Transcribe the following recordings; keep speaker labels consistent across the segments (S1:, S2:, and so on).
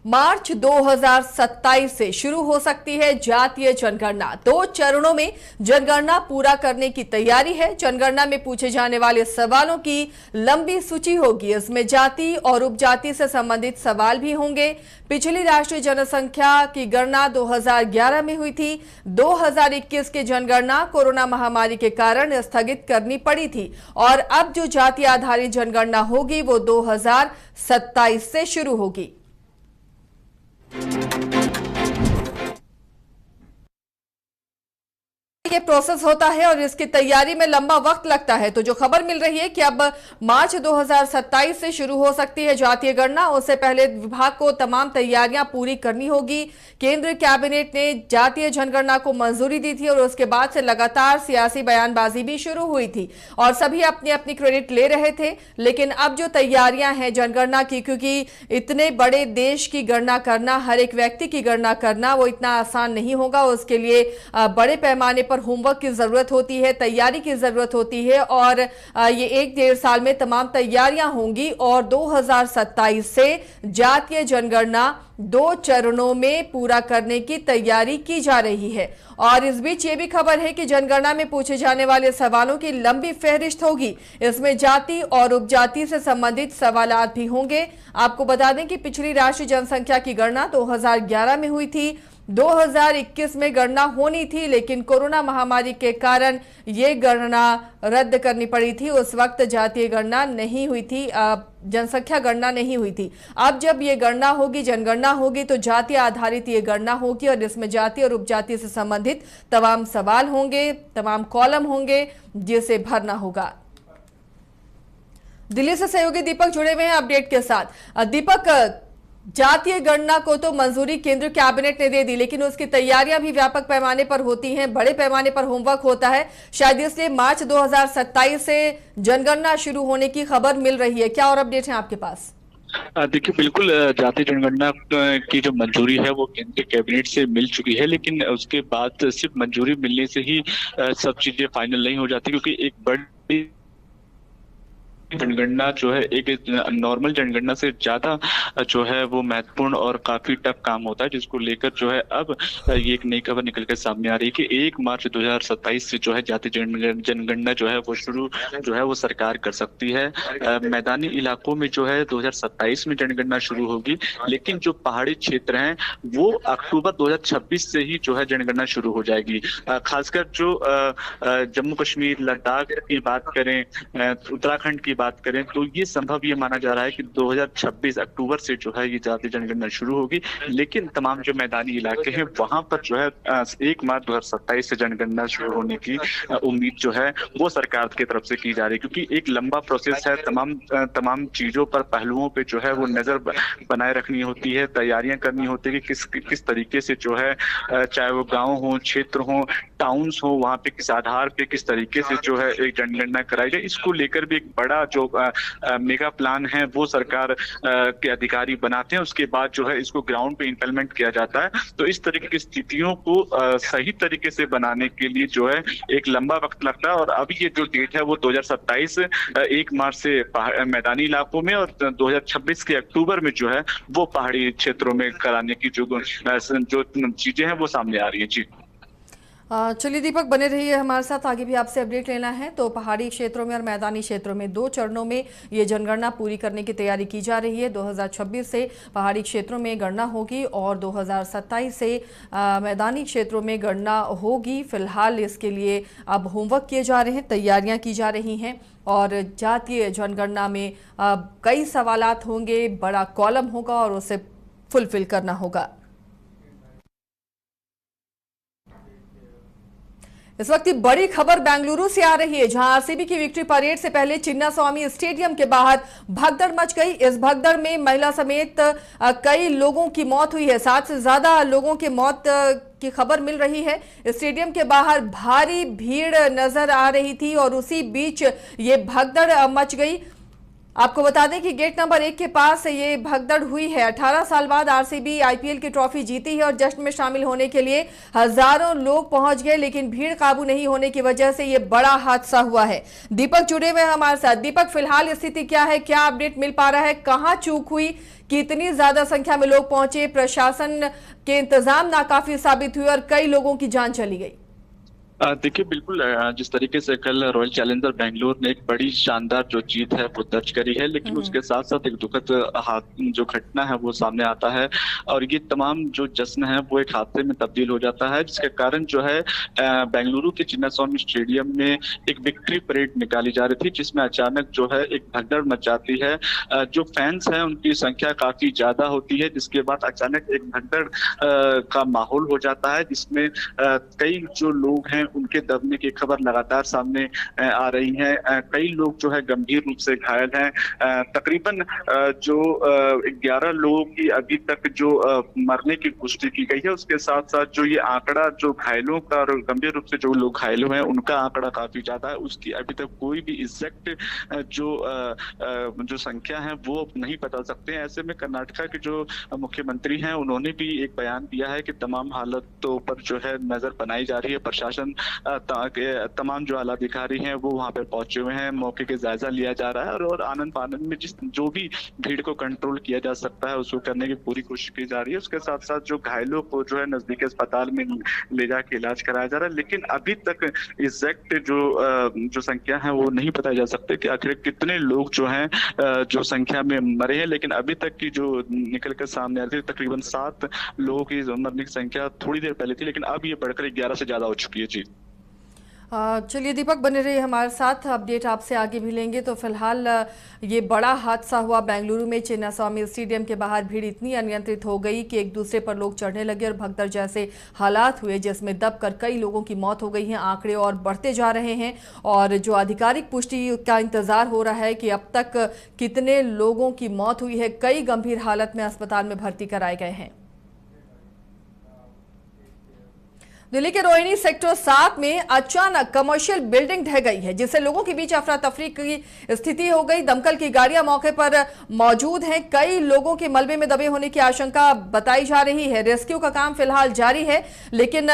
S1: मार्च 2027 से शुरू हो सकती है जातीय जनगणना। 2 चरणों में जनगणना पूरा करने की तैयारी है। जनगणना में पूछे जाने वाले सवालों की लंबी सूची होगी। इसमें जाति और उपजाति से संबंधित सवाल भी होंगे। पिछली राष्ट्रीय जनसंख्या की गणना 2011 में हुई थी। 2021 की जनगणना कोरोना महामारी के कारण स्थगित करनी पड़ी थी और अब जो जाति आधारित जनगणना होगी वो 2027 से शुरू होगी। ये प्रोसेस होता है और इसकी तैयारी में लंबा वक्त लगता है। तो जो खबर मिल रही है कि अब मार्च 2027 से शुरू हो सकती है जातीय गणना, उससे पहले विभाग को तमाम तैयारियां पूरी करनी होगी। केंद्रीय कैबिनेट ने जातीय जनगणना को मंजूरी दी थी और उसके बाद से लगातार सियासी बयानबाजी भी शुरू हुई थी और सभी अपनी अपनी क्रेडिट ले रहे थे। लेकिन अब जो तैयारियां हैं जनगणना की, क्योंकि इतने बड़े देश की गणना करना, हर एक व्यक्ति की गणना करना वो इतना आसान नहीं होगा। उसके लिए बड़े पैमाने पर होमवर्क की जरूरत होती है, तैयारी की जरूरत होती है और ये 1-1.5 साल में तमाम तैयारियां होंगी और 2027 से जातीय जनगणना 2 चरणों में पूरा करने की तैयारी की जा रही है। और इस बीच ये भी खबर है कि जनगणना में पूछे जाने वाले सवालों की लंबी फहरिस्त होगी। इसमें जाति और उपजाति से संबंधित सवाल भी होंगे। आपको बता दें कि पिछली राष्ट्रीय जनसंख्या की गणना 2011 में हुई थी। 2021 में गणना होनी थी, लेकिन कोरोना महामारी के कारण ये गणना रद्द करनी पड़ी थी। उस वक्त जातीय गणना नहीं हुई थी, जनसंख्या गणना नहीं हुई थी। अब जब ये गणना होगी, जनगणना होगी, तो जाति आधारित ये गणना होगी और इसमें जाति और उपजाति से संबंधित तमाम सवाल होंगे, तमाम कॉलम होंगे जिसे भरना होगा। दिल्ली से सहयोगी दीपक जुड़े हुए हैं अपडेट के साथ। दीपक, जातीय गणना को तो मंजूरी केंद्र कैबिनेट ने दे दी, लेकिन उसकी तैयारियां भी व्यापक पैमाने पर होती हैं, बड़े पैमाने पर होमवर्क होता है। शायद इसलिए मार्च 2027 से जनगणना शुरू होने की खबर मिल रही है। क्या और अपडेट है आपके पास?
S2: देखिए, बिल्कुल जातीय जनगणना की जो मंजूरी है वो केंद्रीय कैबिनेट से मिल चुकी है, लेकिन उसके बाद सिर्फ मंजूरी मिलने से ही सब चीजें फाइनल नहीं हो जाती, क्योंकि एक बड़ी जनगणना जो है एक नॉर्मल जनगणना से ज्यादा जो है वो महत्वपूर्ण और काफी टफ काम होता है, जिसको लेकर जो है अब ये एक नई खबर निकल कर सामने आ रही है कि 1 मार्च 2027 से जो है जातीय जनगणना जो है वो शुरू जो है वो सरकार कर सकती है। मैदानी इलाकों में जो है 2027 में जनगणना शुरू होगी, लेकिन जो पहाड़ी क्षेत्र हैं वो अक्टूबर 2026 से ही जो है जनगणना शुरू हो जाएगी। खासकर जो जम्मू कश्मीर, लद्दाख की बात करें, उत्तराखंड की बात करें, तो ये संभव ये माना जा रहा है कि 2026 अक्टूबर से जो है ये जातीय जनगणना शुरू होगी। लेकिन तमाम जो मैदानी इलाके हैं वहां पर जो है 1 मार्च 2027 से जनगणना शुरू होने की उम्मीद जो है वो सरकार की तरफ से की जा रही है, क्योंकि एक लंबा प्रोसेस है। तमाम चीजों पर, पहलुओं पे जो है वो नजर बनाए रखनी होती है, तैयारियां करनी होती है कि किस तरीके से जो है, चाहे वो गाँव हो, क्षेत्र हो, टाउन्स हो, वहाँ पे किस आधार पे किस तरीके से जो है एक जनगणना कराई जाए। इसको लेकर भी एक बड़ा जो मेगा प्लान है वो सरकार के अधिकारी बनाते हैं। उसके बाद जो है इसको ग्राउंड पे इंप्लीमेंट किया जाता है। तो इस तरीके की स्थितियों को सही तरीके से बनाने के लिए जो है एक लंबा वक्त लगता है और अभी ये जो डेट है वो 2027 1 मार्च से मैदानी इलाकों में और 2026 के अक्टूबर में जो है वो पहाड़ी क्षेत्रों में कराने की जो चीजें हैं वो सामने आ रही है। जी
S1: चलिए दीपक, बने रहिए हमारे साथ, आगे भी आपसे अपडेट लेना है। तो पहाड़ी क्षेत्रों में और मैदानी क्षेत्रों में 2 चरणों में ये जनगणना पूरी करने की तैयारी की जा रही है। 2026 से पहाड़ी क्षेत्रों में गणना होगी और 2027 से मैदानी क्षेत्रों में गणना होगी। फिलहाल इसके लिए अब होमवर्क किए जा रहे हैं, तैयारियां की जा रही हैं और जातीय जनगणना में कई सवालात होंगे, बड़ा कॉलम होगा और उसे फुलफिल करना होगा। इस वक्त बड़ी खबर बेंगलुरु से आ रही है, जहां आरसीबी की विक्ट्री परेड से पहले चिन्नास्वामी स्टेडियम के बाहर भगदड़ मच गई। इस भगदड़ में महिला समेत कई लोगों की मौत हुई है। 7 से ज्यादा लोगों की मौत की खबर मिल रही है। स्टेडियम के बाहर भारी भीड़ नजर आ रही थी और उसी बीच ये भगदड़ मच गई। आपको बता दें कि गेट नंबर 1 के पास ये भगदड़ हुई है। 18 साल बाद आरसीबी आईपीएल की ट्रॉफी जीती है और जश्न में शामिल होने के लिए हजारों लोग पहुंच गए, लेकिन भीड़ काबू नहीं होने की वजह से ये बड़ा हादसा हुआ है। दीपक जुड़े हुए हमारे साथ। दीपक, फिलहाल स्थिति क्या है, क्या अपडेट मिल पा रहा है, कहां चूक हुई, कि इतनी ज्यादा संख्या में लोग पहुंचे, प्रशासन के इंतजाम नाकाफी साबित हुए और कई लोगों की जान चली गई।
S2: देखिए बिल्कुल, जिस तरीके से कल रॉयल चैलेंजर बेंगलोर ने एक बड़ी शानदार जो जीत है वो दर्ज करी है, लेकिन उसके साथ साथ एक दुखद जो घटना है वो सामने आता है और ये तमाम जो जश्न है वो एक हादसे में तब्दील हो जाता है, जिसके कारण जो है बेंगलुरु के चिन्नास्वामी स्टेडियम में एक विक्ट्री परेड निकाली जा रही थी, जिसमें अचानक जो है एक भगदड़ मच जाती है। जो फैंस हैं उनकी संख्या काफी ज्यादा होती है, जिसके बाद अचानक एक भगदड़ का माहौल हो जाता है, जिसमें कई जो लोग हैं उनके दबने की खबर लगातार सामने आ रही है। कई लोग जो है गंभीर रूप से घायल हैं। तकरीबन जो 11 लोगों की अभी तक जो मरने की पुष्टि की गई है, उसके साथ साथ जो ये आंकड़ा जो घायलों का और गंभीर रूप से जो लोग घायल हुए हैं उनका आंकड़ा काफी ज्यादा है। उसकी अभी तक कोई भी एग्जैक्ट जो संख्या है वो नहीं बता सकते हैं। ऐसे में कर्नाटका के जो मुख्यमंत्री हैं उन्होंने भी एक बयान दिया है कि तमाम हालतों पर जो है नजर बनाई जा रही है। प्रशासन तमाम जो आला अधिकारी हैं वो वहां पे पहुंचे हुए हैं, मौके के जायजा लिया जा रहा है और आनंद फानंद में जो भी भीड़ को कंट्रोल किया जा सकता है उसको करने की पूरी कोशिश की जा रही है। उसके साथ साथ जो घायलों को जो है नजदीकी अस्पताल में ले जाके इलाज कराया जा रहा है, लेकिन अभी तक एग्जैक्ट जो संख्या है वो नहीं बताई जा सकते कि आखिर कितने लोग जो हैं जो संख्या में मरे हैं। लेकिन अभी तक की जो निकल कर सामने आ रही है तकरीबन 7 लोगों की मरने की संख्या थोड़ी देर पहले थी, लेकिन अब ये बढ़कर 11 से ज्यादा हो चुकी है। जी
S1: चलिए दीपक, बने रहिए हमारे साथ, अपडेट आपसे आगे भी लेंगे। तो फिलहाल ये बड़ा हादसा हुआ बेंगलुरु में, चिन्नास्वामी स्टेडियम के बाहर भीड़ इतनी अनियंत्रित हो गई कि एक दूसरे पर लोग चढ़ने लगे और भगदड़ जैसे हालात हुए, जिसमें दबकर कई लोगों की मौत हो गई है। आंकड़े और बढ़ते जा रहे हैं और जो आधिकारिक पुष्टि का इंतजार हो रहा है कि अब तक कितने लोगों की मौत हुई है। कई गंभीर हालत में अस्पताल में भर्ती कराए गए हैं। दिल्ली के रोहिणी सेक्टर 7 में अचानक कमर्शियल बिल्डिंग ढह गई है, जिससे लोगों के बीच अफरा तफरी की स्थिति हो गई। दमकल की गाड़ियां मौके पर मौजूद हैं। कई लोगों के मलबे में दबे होने की आशंका बताई जा रही है। रेस्क्यू का काम फिलहाल जारी है, लेकिन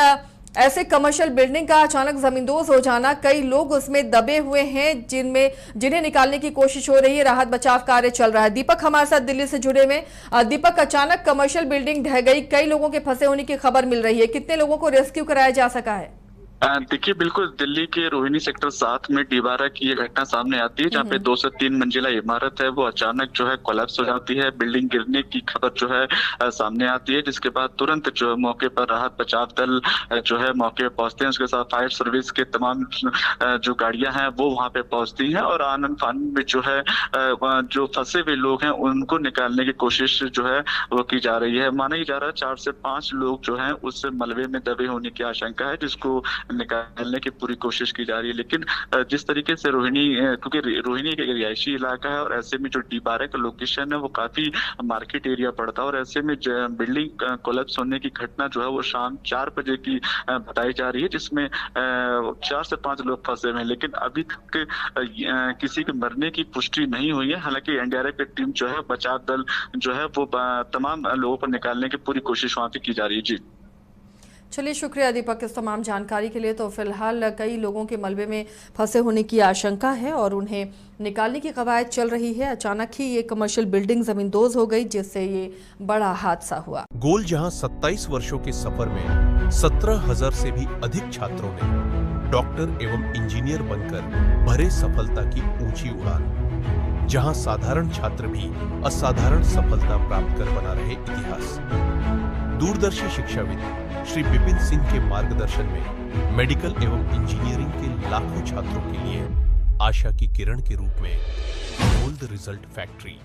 S1: ऐसे कमर्शियल बिल्डिंग का अचानक जमींदोज हो जाना, कई लोग उसमें दबे हुए हैं जिन्हें निकालने की कोशिश हो रही है। राहत बचाव कार्य चल रहा है। दीपक हमारे साथ दिल्ली से जुड़े हुए। दीपक, अचानक कमर्शियल बिल्डिंग ढह गई, कई लोगों के फंसे होने की खबर मिल रही है, कितने लोगों को रेस्क्यू कराया जा सका है?
S2: देखिए बिल्कुल, दिल्ली के रोहिणी सेक्टर 7 में डीबारा की ये घटना सामने आती है, जहाँ पे 2 से 3 मंजिला इमारत है वो अचानक जो है कोलैप्स हो जाती है। बिल्डिंग गिरने की खबर जो है सामने आती है, जिसके बाद तुरंत जो मौके पर राहत बचाव दल जो है मौके पर पहुंचते हैं। उसके साथ फायर सर्विस के तमाम जो गाड़ियां हैं वो वहां पे पहुंचती हैं और आनंद फानंद में जो है जो फंसे हुए लोग हैं उनको निकालने की कोशिश जो है वो की जा रही है। माना जा रहा है 4 से 5 लोग जो है उससे मलबे में दबे होने की आशंका है, जिसको निकालने की पूरी कोशिश की जा रही है। लेकिन जिस तरीके से रोहिणी, क्योंकि रोहिणी एक रिहायशी इलाका है और ऐसे में जो डीबारा का लोकेशन है वो काफी मार्केट एरिया पड़ता है और ऐसे में बिल्डिंग कोलैप्स होने की घटना जो है वो शाम 4 बजे की बताई जा रही है, जिसमें 4 से 5 लोग फंसे हुए हैं। लेकिन अभी तक किसी के मरने की पुष्टि नहीं हुई है। हालांकि एनडीआरएफ की टीम जो है, बचाव दल जो है वो तमाम लोगों को निकालने की पूरी कोशिश वहां पे की जा रही है। जी
S1: चलिए, शुक्रिया दीपक इस तमाम जानकारी के लिए। तो फिलहाल कई लोगों के मलबे में फंसे होने की आशंका है और उन्हें निकालने की कवायद चल रही है। अचानक ही ये कमर्शियल बिल्डिंग जमींदोज हो गई, जिससे ये बड़ा हादसा हुआ।
S3: गोल जहां 27 वर्षों के सफर में 17,000 से भी अधिक छात्रों ने डॉक्टर एवं इंजीनियर बनकर भरे सफलता की ऊंची उड़ान, जहां साधारण छात्र भी असाधारण सफलता प्राप्त कर बना रहे इतिहास। दूरदर्शी शिक्षाविद श्री विपिन सिंह के मार्गदर्शन में मेडिकल एवं इंजीनियरिंग के लाखों छात्रों के लिए आशा की किरण के रूप में गोल्ड रिजल्ट फैक्ट्री